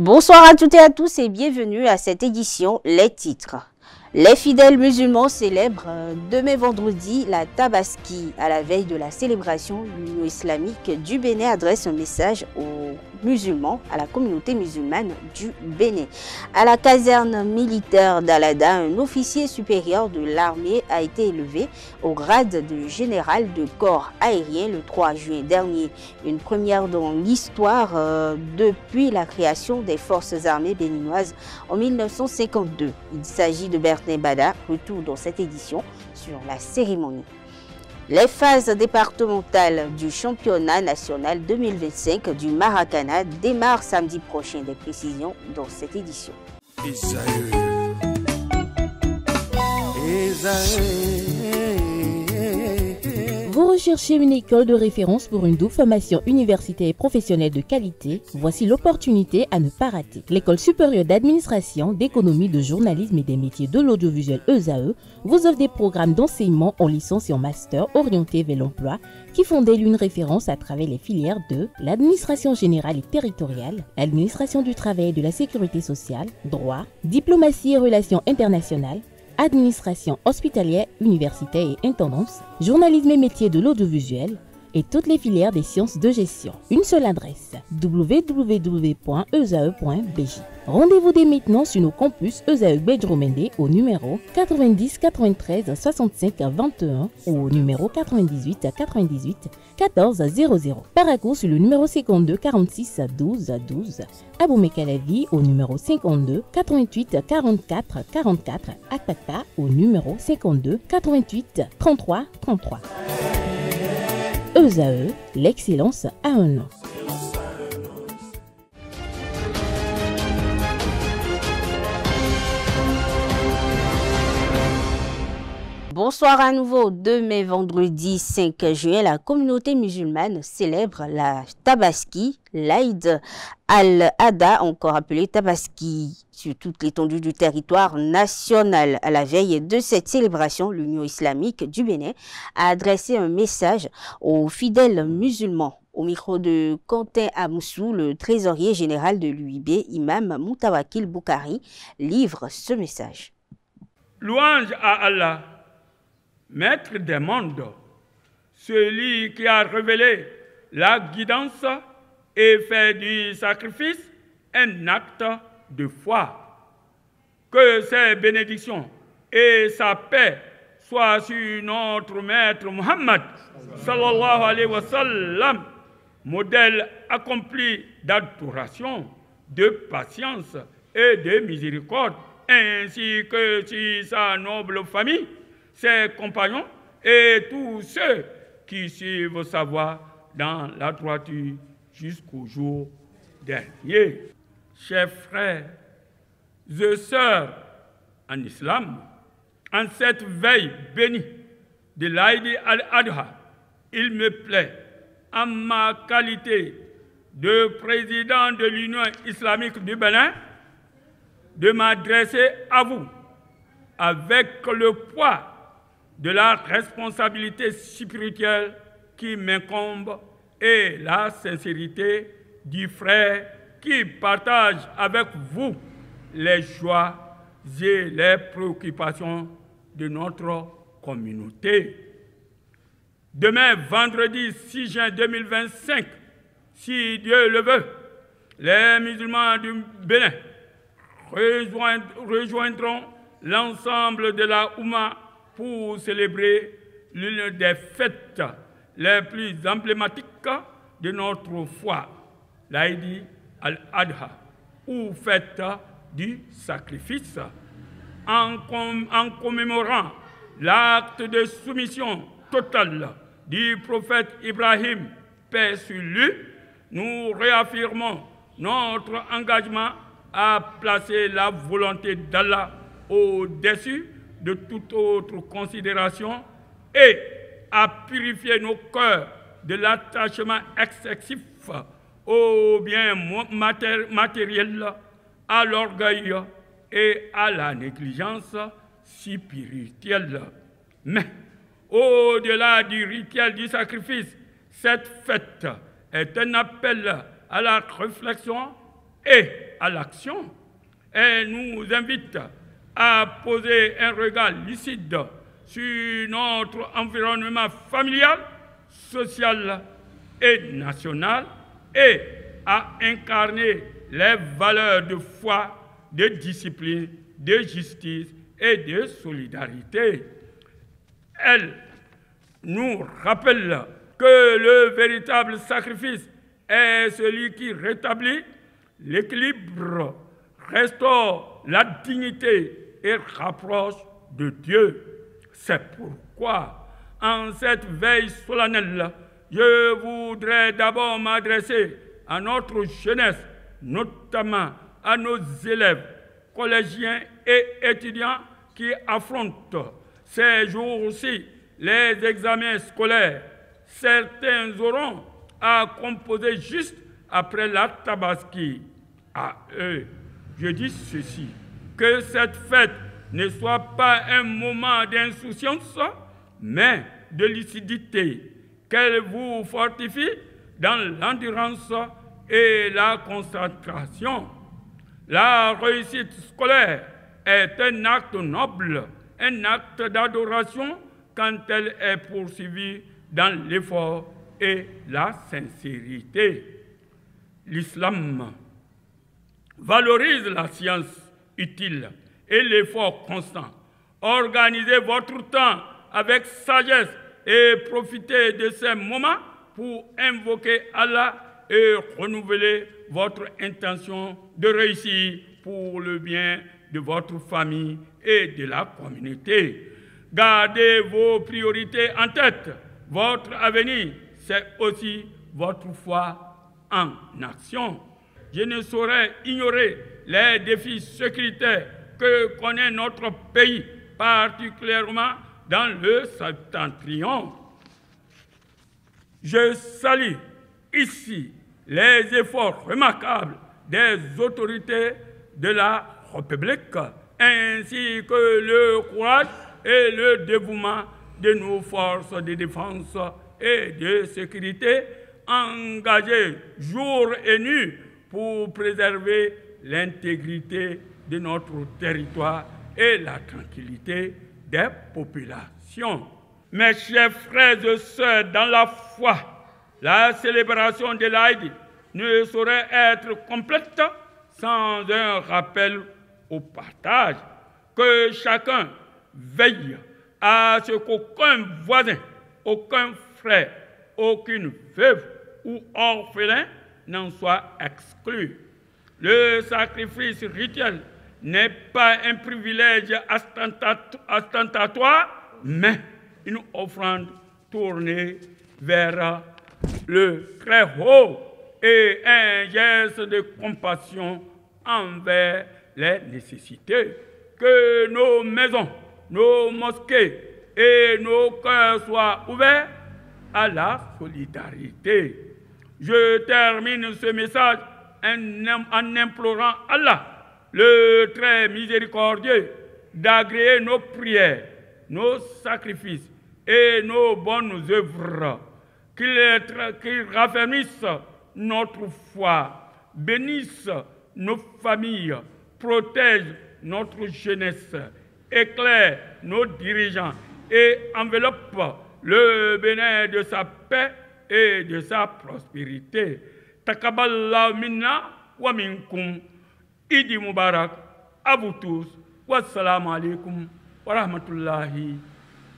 Bonsoir à toutes et à tous et bienvenue à cette édition Les titres. Les fidèles musulmans célèbrent demain vendredi la Tabaski. À la veille de la célébration, l'Union islamique du Bénin adresse un message aux musulmans, à la communauté musulmane du Bénin. À la caserne militaire d'Alada, un officier supérieur de l'armée a été élevé au grade de général de corps aérien le 3 juin dernier. Une première dans l'histoire depuis la création des forces armées béninoises en 1952. Il s'agit de Bertin Bada, retour dans cette édition sur la cérémonie. Les phases départementales du championnat national 2025 du Maracana démarrent samedi prochain. Des précisions dans cette édition. Vous recherchez une école de référence pour une double formation universitaire et professionnelle de qualité? Voici l'opportunité à ne pas rater. L'École supérieure d'administration, d'économie, de journalisme et des métiers de l'audiovisuel ESAE vous offre des programmes d'enseignement en licence et en master orientés vers l'emploi qui font d'elle une référence à travers les filières de l'administration générale et territoriale, l'administration du travail et de la sécurité sociale, droit, diplomatie et relations internationales, administration hospitalière, universitaire et intendance, journalisme et métiers de l'audiovisuel et toutes les filières des sciences de gestion. Une seule adresse, www.esae.bj. Rendez-vous dès maintenant sur nos campus ESAE Bedjromende au numéro 90 93 65 21 ou au numéro 98 98 14 00. Paracourt sur le numéro 52 46 12 12. Aboumé-Calavi au numéro 52 88 44 44. Akpata au numéro 52 88 33 33. ESAE, l'excellence à un nom. Bonsoir à nouveau. Demain vendredi 5 juin, la communauté musulmane célèbre la Tabaski, l'Aïd al-Adha, encore appelé Tabaski, sur toute l'étendue du territoire national. À la veille de cette célébration, l'Union islamique du Bénin a adressé un message aux fidèles musulmans. Au micro de Quentin Amoussou, le trésorier général de l'UIB, imam Moutawakil Boukari, livre ce message. Louange à Allah, Maître des mondes, celui qui a révélé la guidance et fait du sacrifice un acte de foi. Que ses bénédictions et sa paix soient sur notre Maître Muhammad, sallallahu alayhi wa sallam, modèle accompli d'adoration, de patience et de miséricorde, ainsi que sur sa noble famille, ses compagnons et tous ceux qui suivent sa voie dans la droiture jusqu'au jour dernier. Chers frères et sœurs en islam, en cette veille bénie de l'Aïd al-Adha, il me plaît, en ma qualité de président de l'Union islamique du Bénin, de m'adresser à vous avec le poids de la responsabilité spirituelle qui m'incombe et la sincérité du frère qui partage avec vous les joies et les préoccupations de notre communauté. Demain, vendredi 6 juin 2025, si Dieu le veut, les musulmans du Bénin rejoindront l'ensemble de la Oumma pour célébrer l'une des fêtes les plus emblématiques de notre foi, l'Aïd al-Adha, ou fête du sacrifice, en commémorant l'acte de soumission totale du prophète Ibrahim, paix sur lui. Nous réaffirmons notre engagement à placer la volonté d'Allah au-dessus de toute autre considération et à purifier nos cœurs de l'attachement excessif aux biens matériels, à l'orgueil et à la négligence spirituelle. Mais au-delà du rituel du sacrifice, cette fête est un appel à la réflexion et à l'action. Elle nous invite à poser un regard lucide sur notre environnement familial, social et national et à incarner les valeurs de foi, de discipline, de justice et de solidarité. Elle nous rappelle que le véritable sacrifice est celui qui rétablit l'équilibre, restaure la dignité et rapproche de Dieu. C'est pourquoi, en cette veille solennelle, je voudrais d'abord m'adresser à notre jeunesse, notamment à nos élèves, collégiens et étudiants qui affrontent ces jours-ci les examens scolaires. Certains auront à composer juste après la Tabaski. À eux, je dis ceci, que cette fête ne soit pas un moment d'insouciance, mais de lucidité, qu'elle vous fortifie dans l'endurance et la concentration. La réussite scolaire est un acte noble, un acte d'adoration quand elle est poursuivie dans l'effort et la sincérité. L'islam valorise la science utile et l'effort constant. Organisez votre temps avec sagesse et profitez de ces moments pour invoquer Allah et renouveler votre intention de réussir pour le bien de votre famille et de la communauté. Gardez vos priorités en tête. Votre avenir, c'est aussi votre foi en action. Je ne saurais ignorer les défis sécuritaires que connaît notre pays, particulièrement dans le septentrion. Je salue ici les efforts remarquables des autorités de la République, ainsi que le courage et le dévouement de nos forces de défense et de sécurité engagées jour et nuit pour préserver l'intégrité de notre territoire et la tranquillité des populations. Mes chers frères et sœurs dans la foi, la célébration de l'Aïd ne saurait être complète sans un rappel au partage, que chacun veille à ce qu'aucun voisin, aucun frère, aucune veuve ou orphelin n'en soit exclu. Le sacrifice rituel n'est pas un privilège ostentatoire, mais une offrande tournée vers le très haut et un geste de compassion envers les nécessités. Que nos maisons, nos mosquées et nos cœurs soient ouverts à la solidarité. Je termine ce message en implorant Allah, le très miséricordieux, d'agréer nos prières, nos sacrifices et nos bonnes œuvres, qu'il raffermisse notre foi, bénisse nos familles, protège notre jeunesse, éclaire nos dirigeants et enveloppe le bénin de sa paix et de sa prospérité. Takaballahu minna wa minkum. Idi Mubarak à vous tous. Wassalamu alaikum wa rahmatullahi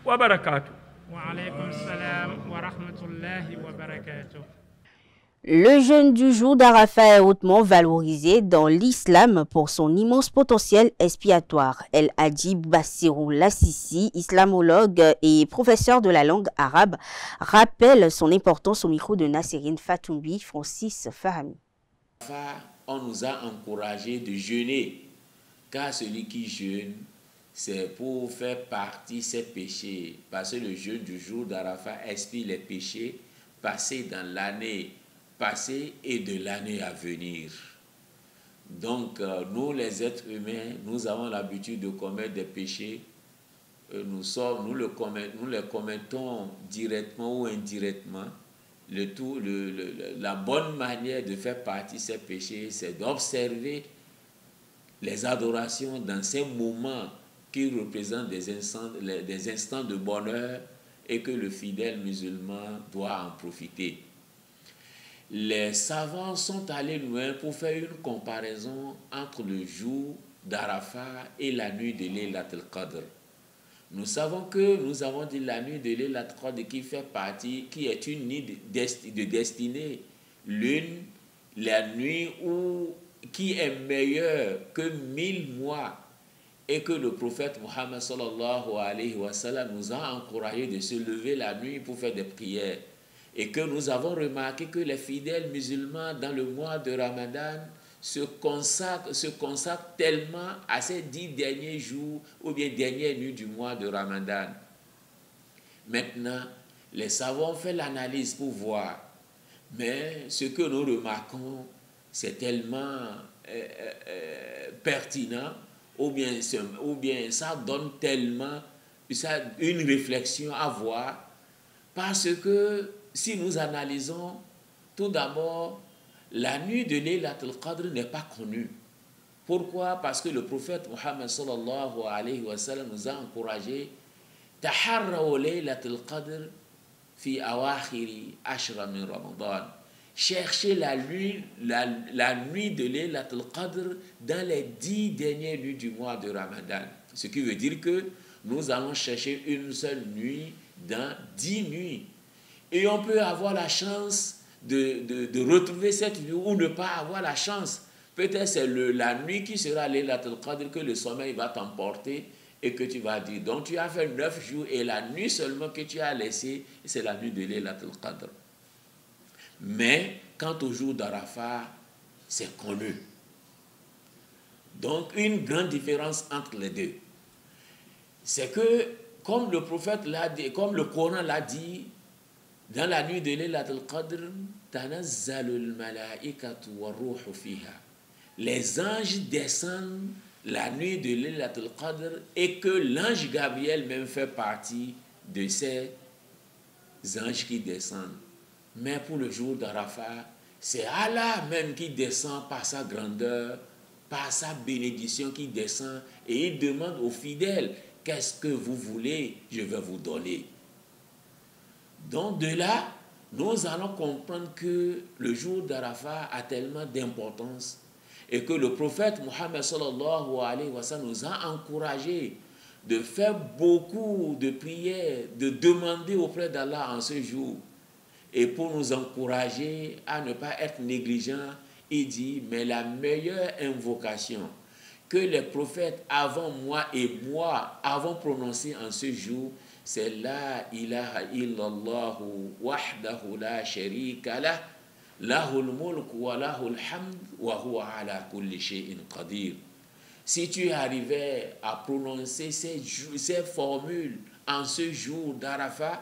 wa barakatuh. Wa alaikum salam wa rahmatullahi wa barakatuh. Le jeûne du jour d'Arafat est hautement valorisé dans l'islam pour son immense potentiel expiatoire. El Hadji Bassirou Lassisi, islamologue et professeur de la langue arabe, rappelle son importance au micro de Nasserine Fatoumbi, Francis Fahami. On nous a encouragé de jeûner, car celui qui jeûne, c'est pour faire partie ses péchés, parce que le jeûne du jour d'Arafat expie les péchés passés dans l'année passée et de l'année à venir. Donc, nous les êtres humains, nous avons l'habitude de commettre des péchés. Nous les commettons directement ou indirectement. la bonne manière de faire partie de ces péchés, c'est d'observer les adorations dans ces moments qui représentent des instants de bonheur et que le fidèle musulman doit en profiter. Les savants sont allés loin pour faire une comparaison entre le jour d'Arafat et la nuit de Laylatul Qadr. Nous savons que nous avons dit la nuit de Laylatul Qadr qui est une nuit de destinée, la nuit qui est meilleure que 1000 mois, et que le prophète Mohammed sallallahu alayhi wa sallam nous a encouragé de se lever la nuit pour faire des prières. Et que nous avons remarqué que les fidèles musulmans dans le mois de Ramadan se consacrent tellement à ces 10 derniers jours ou bien dernières nuits du mois de Ramadan. Maintenant, les savants ont fait l'analyse pour voir. Mais ce que nous remarquons, c'est tellement pertinent, ou bien ça donne tellement une réflexion à voir, parce que si nous analysons, tout d'abord, la nuit de Laylatul Qadr n'est pas connue. Pourquoi? Parce que le prophète Mohammed sallallahu alayhi wa sallam nous a encouragé taharraw Laylatul Qadr fi awakhiri ashra min Ramadan. Cherchez la nuit de Laylatul Qadr dans les 10 dernières nuits du mois de Ramadan. Ce qui veut dire que nous allons chercher une seule nuit dans 10 nuits. Et on peut avoir la chance de retrouver cette nuit ou ne pas avoir la chance. Peut-être c'est la nuit qui sera Laylatul Qadr que le sommeil va t'emporter et que tu vas dire. Donc tu as fait 9 jours et la nuit seulement que tu as laissée, c'est la nuit de Laylatul Qadr. Mais quant au jour d'Arafat, c'est connu. Donc une grande différence entre les deux, c'est que comme le prophète l'a dit, comme le Coran l'a dit, dans la nuit de Laylatul Qadr, tanazzalul malaikatu wa ruhu fiha. Les anges descendent la nuit de Laylatul Qadr et que l'ange Gabriel même fait partie de ces anges qui descendent. Mais pour le jour d'Arafat, c'est Allah même qui descend par sa grandeur, par sa bénédiction qui descend et il demande aux fidèles, qu'est-ce que vous voulez, je vais vous donner. Donc de là, nous allons comprendre que le jour d'Arafat a tellement d'importance et que le prophète Mohammed sallallahu alayhi wa sallam nous a encouragé de faire beaucoup de prières, de demander auprès d'Allah en ce jour. Et pour nous encourager à ne pas être négligents, il dit, mais la meilleure invocation que les prophètes avant moi et moi avons prononcée en ce jour, c'est la ilaha illallah wahdahu la sharika lah, lahul mulk wa lahul hamd wa huwa ala kulli shay'in qadir. Si tu arrivais à prononcer ces formules en ce jour d'Arafat,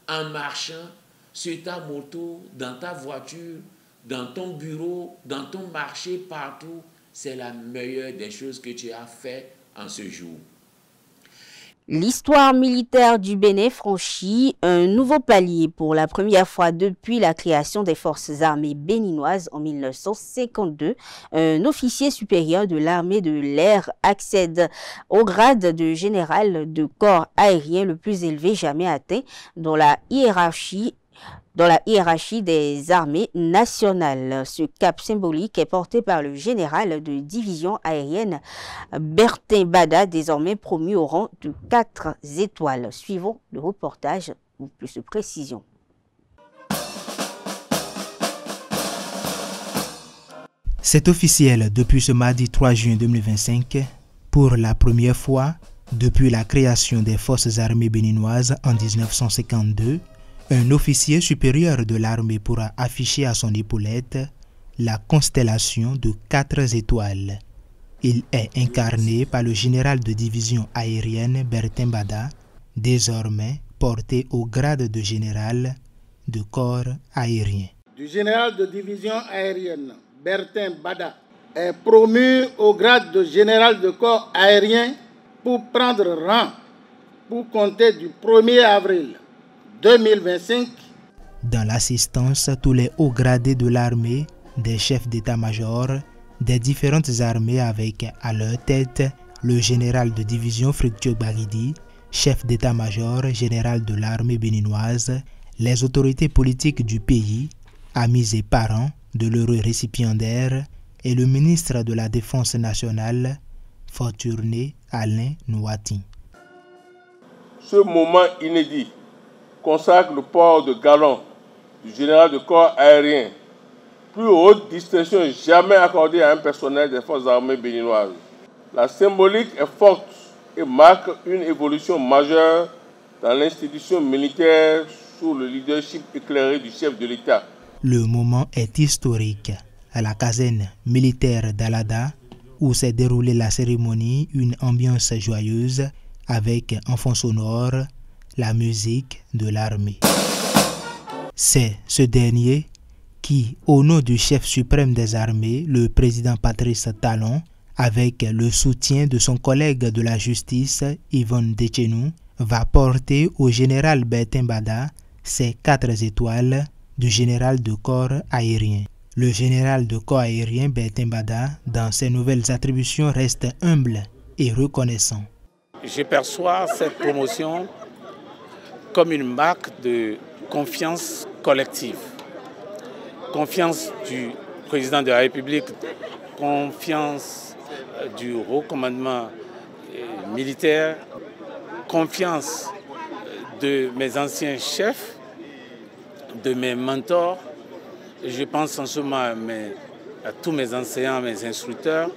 en marchant sur ta moto, dans ta voiture, dans ton bureau, dans ton marché, partout, c'est la meilleure des choses que tu as fait en ce jour. L'histoire militaire du Bénin franchit un nouveau palier pour la première fois depuis la création des forces armées béninoises en 1952. Un officier supérieur de l'armée de l'air accède au grade de général de corps aérien le plus élevé jamais atteint dans la hiérarchie des armées nationales. Ce cap symbolique est porté par le général de division aérienne Bertin Bada, désormais promu au rang de 4 étoiles. Suivons le reportage pour plus de précision. C'est officiel depuis ce mardi 3 juin 2025, pour la première fois depuis la création des forces armées béninoises en 1952, un officier supérieur de l'armée pourra afficher à son épaulette la constellation de 4 étoiles. Il est incarné par le général de division aérienne Bertin Bada, désormais porté au grade de général de corps aérien. Du général de division aérienne Bertin Bada est promu au grade de général de corps aérien pour prendre rang pour compter du 1er avril 2025. Dans l'assistance, tous les hauts gradés de l'armée, des chefs d'état-major, des différentes armées avec à leur tête le général de division Fructueux Baridi, chef d'état-major général de l'armée béninoise, les autorités politiques du pays, amis et parents de l'heureux récipiendaire, et le ministre de la Défense nationale, Fortuné Alain Nouati. Ce moment inédit consacre le port de galon du général de corps aérien, plus haute distinction jamais accordée à un personnel des forces armées béninoises. La symbolique est forte et marque une évolution majeure dans l'institution militaire sous le leadership éclairé du chef de l'État. Le moment est historique. À la caserne militaire d'Alada, où s'est déroulée la cérémonie, une ambiance joyeuse avec en fond sonore la musique de l'armée. C'est ce dernier qui, au nom du chef suprême des armées, le président Patrice Talon, avec le soutien de son collègue de la justice, Yvonne Dechenou, va porter au général Bertin Bada ses 4 étoiles du général de corps aérien. Le général de corps aérien Bertin Bada, dans ses nouvelles attributions, reste humble et reconnaissant. Je perçois cette promotion comme une marque de confiance collective. Confiance du président de la République, confiance du haut commandement militaire, confiance de mes anciens chefs, de mes mentors. Je pense en ce moment à tous mes enseignants, mes instructeurs,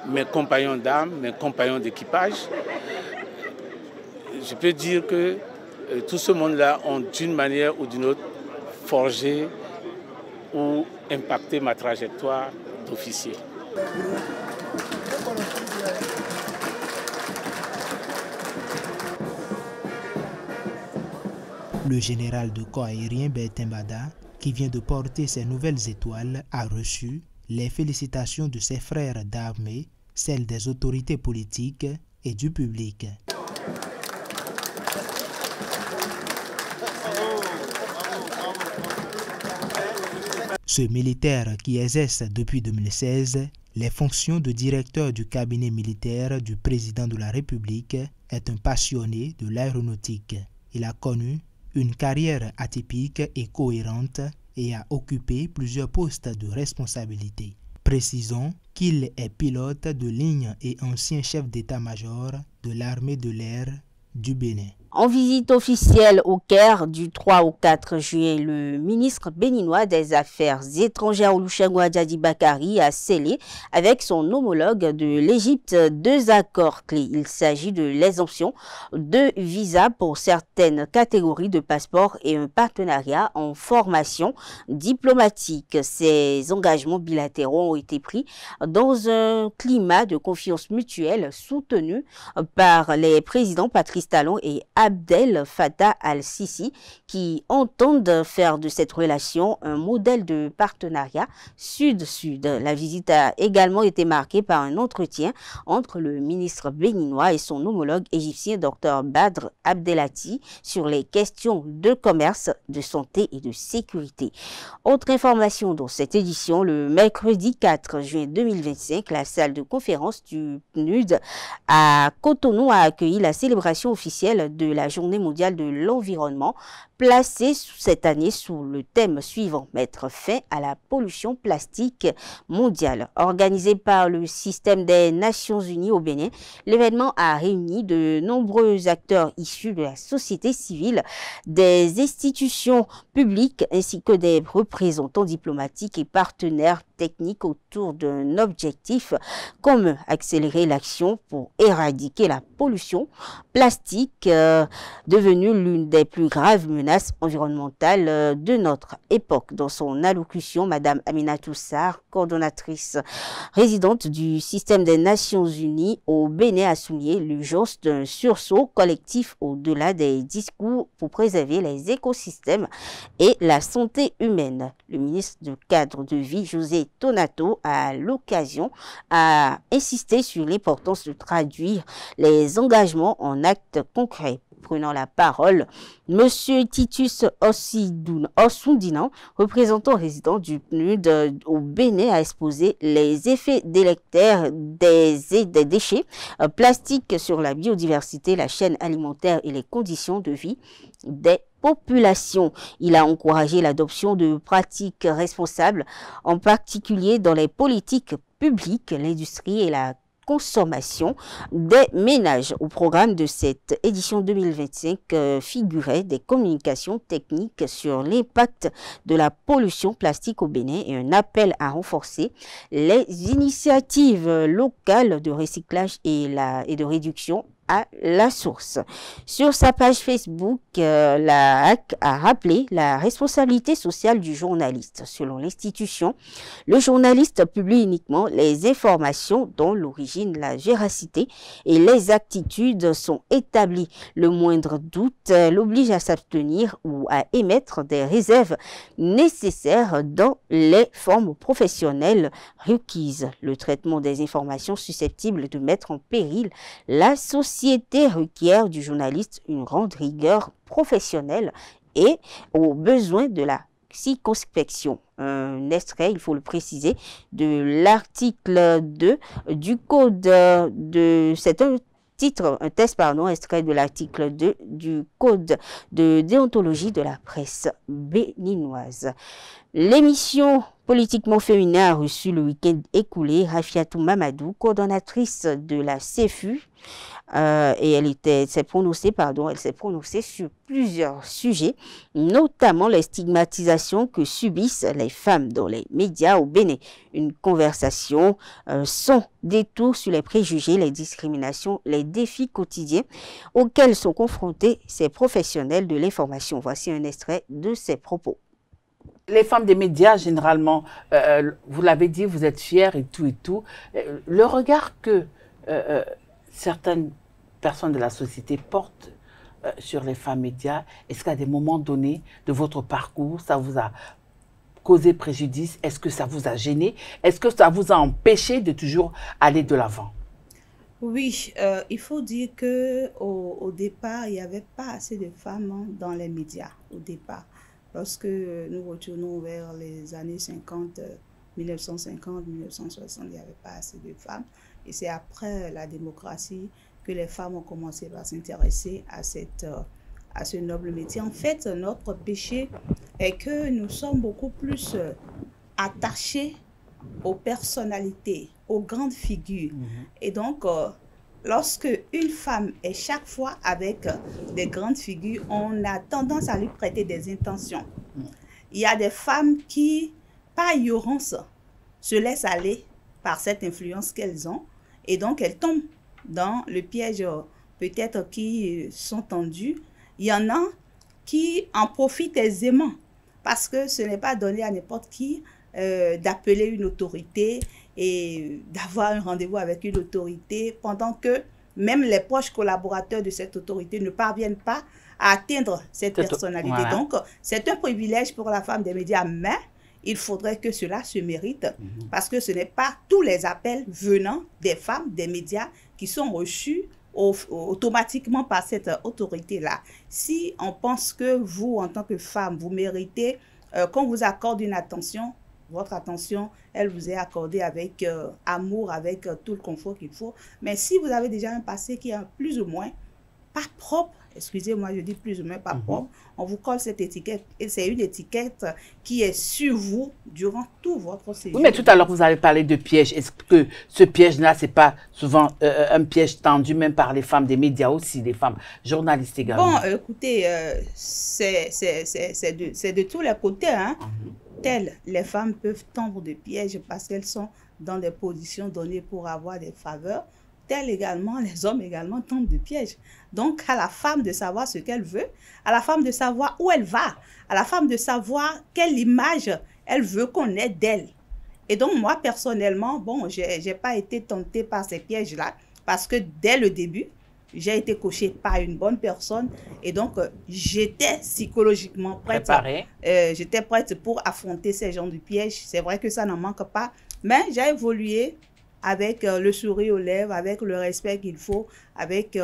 mes compagnons d'armes, mes compagnons d'équipage. Je peux dire que tout ce monde-là ont d'une manière ou d'une autre forgé ou impacté ma trajectoire d'officier. Le général de corps aérien Bertin Bada, qui vient de porter ses nouvelles étoiles, a reçu les félicitations de ses frères d'armée, celles des autorités politiques et du public. Ce militaire qui exerce depuis 2016 les fonctions de directeur du cabinet militaire du président de la République est un passionné de l'aéronautique. Il a connu une carrière atypique et cohérente et a occupé plusieurs postes de responsabilité. Précisons qu'il est pilote de ligne et ancien chef d'état-major de l'armée de l'air du Bénin. En visite officielle au Caire du 3 au 4 juillet, le ministre béninois des Affaires étrangères Olusegun Adjadi Bakari a scellé avec son homologue de l'Égypte 2 accords clés. Il s'agit de l'exemption de visa pour certaines catégories de passeports et un partenariat en formation diplomatique. Ces engagements bilatéraux ont été pris dans un climat de confiance mutuelle soutenu par les présidents Patrice Talon et Abdel Fattah al-Sisi, qui entendent faire de cette relation un modèle de partenariat sud-sud. La visite a également été marquée par un entretien entre le ministre béninois et son homologue égyptien Dr Badr Abdelati sur les questions de commerce, de santé et de sécurité. Autre information dans cette édition, le mercredi 4 juin 2025, la salle de conférence du PNUD à Cotonou a accueilli la célébration officielle de la Journée mondiale de l'environnement, placée cette année sous le thème suivant: mettre fin à la pollution plastique mondiale. Organisé par le système des Nations Unies au Bénin, l'événement a réuni de nombreux acteurs issus de la société civile, des institutions publiques ainsi que des représentants diplomatiques et partenaires techniques autour d'un objectif commun: accélérer l'action pour éradiquer la pollution plastique, devenue l'une des plus graves menaces environnementales de notre époque. Dans son allocution, Madame Aminatou Sarr, coordonnatrice résidente du système des Nations Unies au Bénin, a souligné l'urgence d'un sursaut collectif au-delà des discours pour préserver les écosystèmes et la santé humaine. Le ministre du Cadre de vie, José Tonato, à l'occasion, a insisté sur l'importance de traduire les engagements en actes concrets. prenant la parole, M. Titus Ossundinan, représentant résident du PNUD au Bénin, a exposé les effets délétères des déchets plastiques sur la biodiversité, la chaîne alimentaire et les conditions de vie des populations. Il a encouragé l'adoption de pratiques responsables, en particulier dans les politiques publiques, l'industrie et la consommation des ménages. Au programme de cette édition 2025 figuraient des communications techniques sur l'impact de la pollution plastique au Bénin et un appel à renforcer les initiatives locales de recyclage et de réduction à la source. Sur sa page Facebook, la HAC a rappelé la responsabilité sociale du journaliste. Selon l'institution, le journaliste publie uniquement les informations dont l'origine, la véracité et les aptitudes sont établies. Le moindre doute l'oblige à s'abstenir ou à émettre des réserves nécessaires dans les formes professionnelles requises. Le traitement des informations susceptibles de mettre en péril la société requiert du journaliste une grande rigueur professionnelle et aux besoins de la circonspection. Un extrait, il faut le préciser, de l'article 2 du code de... C'est un extrait de l'article 2 du code de déontologie de la presse béninoise. L'émission Politiquement féminin a reçu le week-end écoulé Rafiatou Mamadou, coordonnatrice de la CEFU, et elle s'est prononcée sur plusieurs sujets, notamment les stigmatisations que subissent les femmes dans les médias au Bénin. Une conversation sans détour sur les préjugés, les discriminations, les défis quotidiens auxquels sont confrontés ces professionnels de l'information. Voici un extrait de ses propos. Les femmes des médias, généralement, vous l'avez dit, vous êtes fières et tout. Le regard que certaines personnes de la société portent sur les femmes médias, est-ce qu'à des moments donnés de votre parcours, ça vous a causé préjudice? Est-ce que ça vous a gêné? Est-ce que ça vous a empêché de toujours aller de l'avant? Oui, il faut dire qu'au départ, il n'y avait pas assez de femmes dans les médias, au départ. Lorsque nous retournons vers les années 50, 1950, 1960, il n'y avait pas assez de femmes. Et c'est après la démocratie que les femmes ont commencé à s'intéresser à ce noble métier. En fait, notre péché est que nous sommes beaucoup plus attachés aux personnalités, aux grandes figures. Et donc, lorsque une femme est chaque fois avec des grandes figures, on a tendance à lui prêter des intentions. Il y a des femmes qui, par ignorance, se laissent aller par cette influence qu'elles ont, et donc elles tombent dans le piège peut-être qui sont tendus. Il y en a qui en profitent aisément, parce que ce n'est pas donné à n'importe qui d'appeler une autorité et d'avoir un rendez-vous avec une autorité, pendant que même les proches collaborateurs de cette autorité ne parviennent pas à atteindre cette personnalité. Ouais. Donc, c'est un privilège pour la femme des médias, mais il faudrait que cela se mérite, parce que ce n'est pas tous les appels venant des femmes des médias qui sont reçus automatiquement par cette autorité-là. Si on pense que vous, en tant que femme, vous méritez qu'on vous accorde une attention, votre attention, elle vous est accordée avec amour, avec tout le confort qu'il faut. Mais si vous avez déjà un passé qui est plus ou moins pas propre, excusez-moi, je dis plus ou moins pas propre, on vous colle cette étiquette. Et c'est une étiquette qui est sur vous durant tout votre séjour. Oui, mais tout à l'heure, vous avez parlé de piège. Est-ce que ce piège-là, ce n'est pas souvent un piège tendu même par les femmes des médias aussi, les femmes journalistes également? Bon, écoutez, c'est de tous les côtés, hein. Telles les femmes peuvent tendre de pièges parce qu'elles sont dans des positions données pour avoir des faveurs, tels également les hommes également tendent de pièges. Donc à la femme de savoir ce qu'elle veut, à la femme de savoir où elle va, à la femme de savoir quelle image elle veut qu'on ait d'elle. Et donc moi personnellement, bon, j'ai pas été tentée par ces pièges-là parce que dès le début, j'ai été coachée par une bonne personne et donc j'étais psychologiquement prête. J'étais prête pour affronter ces genres de pièges. C'est vrai que ça n'en manque pas, mais j'ai évolué avec le sourire aux lèvres, avec le respect qu'il faut, avec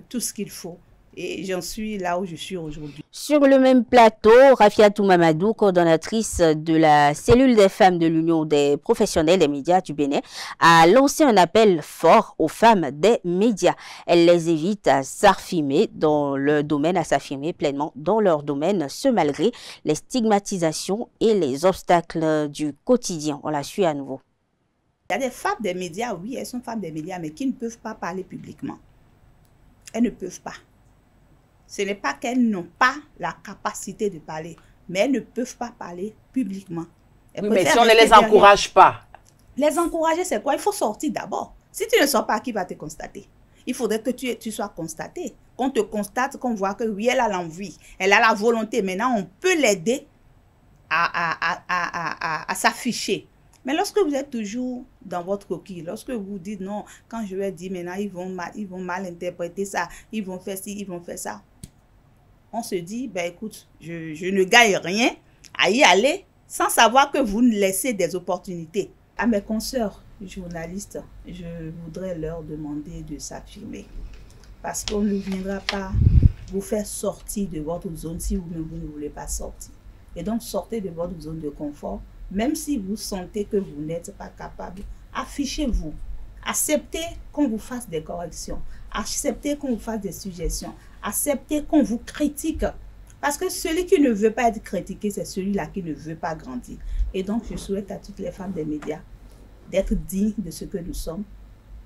tout ce qu'il faut Et j'en suis là où je suis aujourd'hui. Sur le même plateau, Rafiatou Mamadou, coordonnatrice de la cellule des femmes de l'Union des professionnels des médias du Bénin, a lancé un appel fort aux femmes des médias. Elle les invite à s'affirmer dans leur domaine, à s'affirmer pleinement dans leur domaine, ce malgré les stigmatisations et les obstacles du quotidien. On la suit à nouveau. Il y a des femmes des médias, oui, elles sont femmes des médias, mais qui ne peuvent pas parler publiquement. Elles ne peuvent pas. Ce n'est pas qu'elles n'ont pas la capacité de parler, mais elles ne peuvent pas parler publiquement. Oui, mais si on ne les encourage pas. Les encourager, c'est quoi? Il faut sortir d'abord. Si tu ne sors pas, qui va te constater? Il faudrait que tu sois constaté. Qu'on te constate, qu'on voit que oui, elle a l'envie, elle a la volonté. Maintenant, on peut l'aider à s'afficher. Mais lorsque vous êtes toujours dans votre coquille, lorsque vous dites non, quand je vais dire maintenant, ils vont mal interpréter ça, ils vont faire ci, ils vont faire ça. On se dit, ben écoute, je ne gagne rien à y aller sans savoir que vous nous laissez des opportunités. À mes consoeurs journalistes, je voudrais leur demander de s'affirmer. Parce qu'on ne viendra pas vous faire sortir de votre zone si vous-même vous ne voulez pas sortir. Et donc sortez de votre zone de confort. Même si vous sentez que vous n'êtes pas capable, affichez-vous. Acceptez qu'on vous fasse des corrections. Acceptez qu'on vous fasse des suggestions. Acceptez qu'on vous critique. Parce que celui qui ne veut pas être critiqué, c'est celui-là qui ne veut pas grandir. Et donc, je souhaite à toutes les femmes des médias d'être dignes de ce que nous sommes,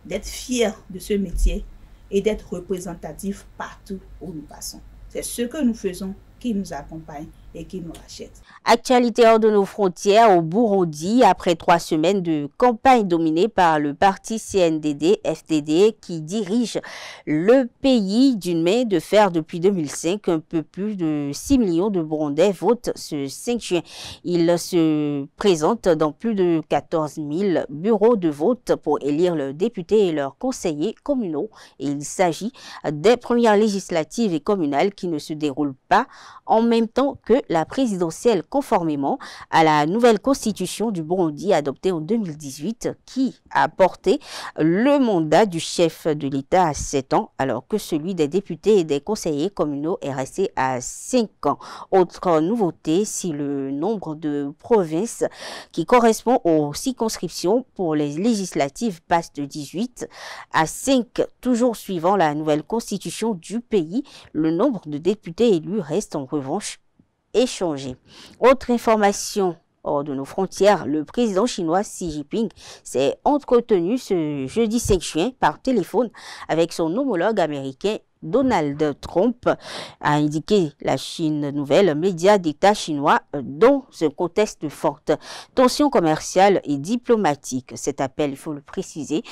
d'être fiers de ce métier et d'être représentatifs partout où nous passons. C'est ce que nous faisons qui nous accompagne et qui nous rachète. Actualité hors de nos frontières au Burundi, après 3 semaines de campagne dominée par le parti CNDD-FDD qui dirige le pays d'une main de fer depuis 2005. Un peu plus de 6 millions de Burundais votent ce 5 juin. Ils se présentent dans plus de 14 000 bureaux de vote pour élire leurs députés et leurs conseillers communaux. Et il s'agit des premières législatives et communales qui ne se déroulent pas en même temps que la présidentielle, conformément à la nouvelle constitution du Burundi adoptée en 2018 qui a porté le mandat du chef de l'État à 7 ans alors que celui des députés et des conseillers communaux est resté à 5 ans. Autre nouveauté, si le nombre de provinces qui correspond aux circonscriptions pour les législatives passe de 18 à 5, toujours suivant la nouvelle constitution du pays, le nombre de députés élus reste en revanche échangé. Autre information hors de nos frontières, le président chinois Xi Jinping s'est entretenu ce jeudi 5 juin par téléphone avec son homologue américain Donald Trump, a indiqué la Chine Nouvelle, média d'État chinois, dans un contexte de forte tension commerciale et diplomatique. Cet appel, il faut le préciser,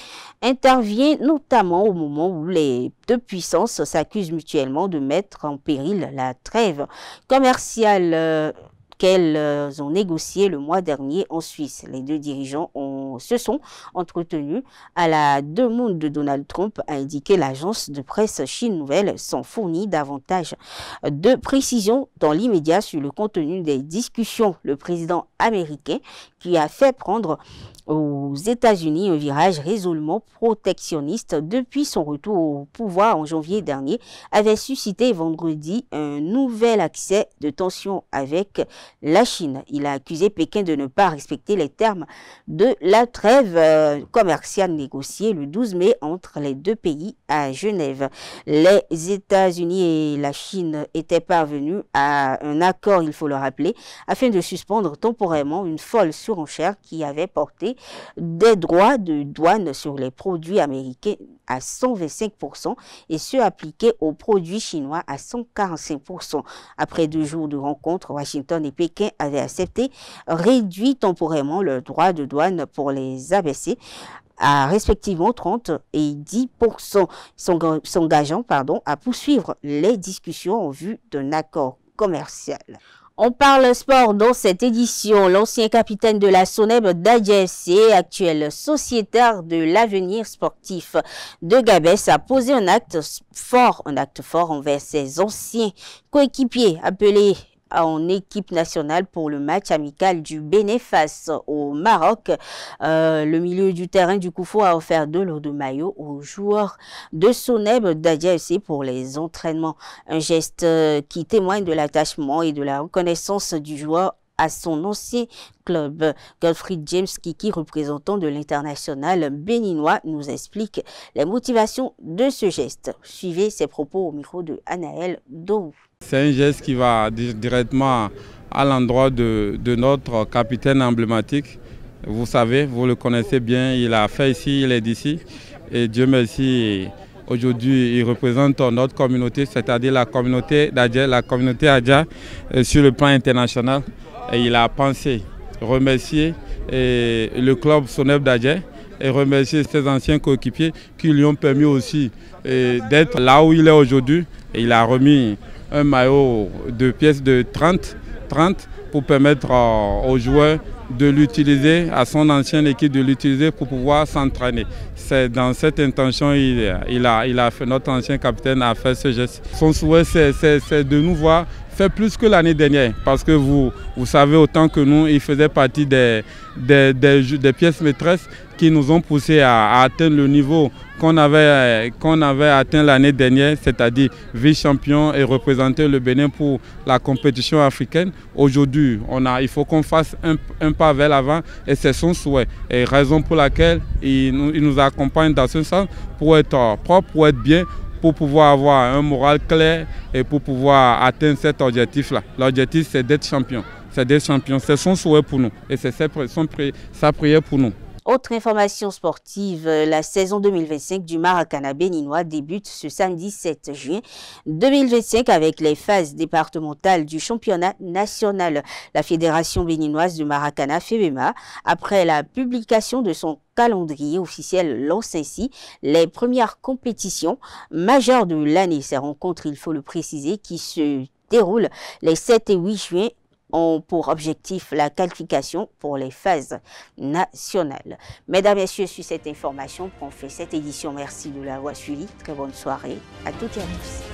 intervient notamment au moment où les deux puissances s'accusent mutuellement de mettre en péril la trêve commerciale qu'elles ont négocié le mois dernier en Suisse. Les deux dirigeants se sont entretenus à la demande de Donald Trump, a indiqué l'agence de presse Chine Nouvelle, sans fournir davantage de précisions dans l'immédiat sur le contenu des discussions. Le président américain, qui a fait prendre aux États-Unis un virage résolument protectionniste depuis son retour au pouvoir en janvier dernier, avait suscité vendredi un nouvel accès de tension avec la Chine. Il a accusé Pékin de ne pas respecter les termes de la trêve commerciale négociée le 12 mai entre les deux pays à Genève. Les États-Unis et la Chine étaient parvenus à un accord, il faut le rappeler, afin de suspendre temporairement une folle surenchère qui avait porté des droits de douane sur les produits américains à 125% et ceux appliqués aux produits chinois à 145%. Après 2 jours de rencontres, Washington et Pékin avaient accepté réduire temporairement leurs droits de douane pour les abaisser à respectivement 30 et 10%, s'engageant à poursuivre les discussions en vue d'un accord commercial. On parle sport dans cette édition. L'ancien capitaine de la Soneb d'ADFC, actuel sociétaire de l'avenir sportif de Gabès, a posé un acte fort envers ses anciens coéquipiers appelés en équipe nationale pour le match amical du Bénin face au Maroc. Le milieu du terrain du Koufou a offert de l'eau de maillot aux joueurs de Soneb d'Adja FC pour les entraînements. Un geste qui témoigne de l'attachement et de la reconnaissance du joueur à son ancien club. Godfried James Kiki, représentant de l'international béninois, nous explique les motivations de ce geste. Suivez ses propos au micro de Anaël Dou. C'est un geste qui va directement à l'endroit de notre capitaine emblématique. Vous savez, vous le connaissez bien, il a fait ici, il est d'ici. Et Dieu merci, aujourd'hui il représente notre communauté, c'est-à-dire la communauté Adja sur le plan international. Et il a pensé remercier le club Soneb d'Adja et remercier ses anciens coéquipiers qui lui ont permis aussi d'être là où il est aujourd'hui. Et il a remis un maillot de pièces de 30 pour permettre aux joueurs de l'utiliser, à son ancienne équipe de l'utiliser pour pouvoir s'entraîner. C'est dans cette intention il a fait, notre ancien capitaine a fait ce geste. Son souhait c'est de nous voir faire plus que l'année dernière, parce que vous savez autant que nous, il faisait partie des pièces maîtresses qui nous ont poussé à atteindre le niveau qu'on avait atteint l'année dernière, c'est-à-dire vice-champion et représenter le Bénin pour la compétition africaine. Aujourd'hui, il faut qu'on fasse un pas vers l'avant et c'est son souhait. Et raison pour laquelle il nous accompagne dans ce sens pour être propre, pour être bien, pour pouvoir avoir un moral clair et pour pouvoir atteindre cet objectif-là. L'objectif, c'est d'être champion. C'est son souhait pour nous et c'est sa prière pour nous. Autre information sportive, la saison 2025 du Maracana béninois débute ce samedi 7 juin 2025 avec les phases départementales du championnat national. La Fédération béninoise du Maracana, FEBEMA, après la publication de son calendrier officiel, lance ainsi les premières compétitions majeures de l'année. Ces rencontres, il faut le préciser, qui se déroulent les 7 et 8 juin ont pour objectif la qualification pour les phases nationales. Mesdames et messieurs, sur cette information qu'on fait cette édition, merci de l'avoir suivi. Très bonne soirée à toutes et à tous.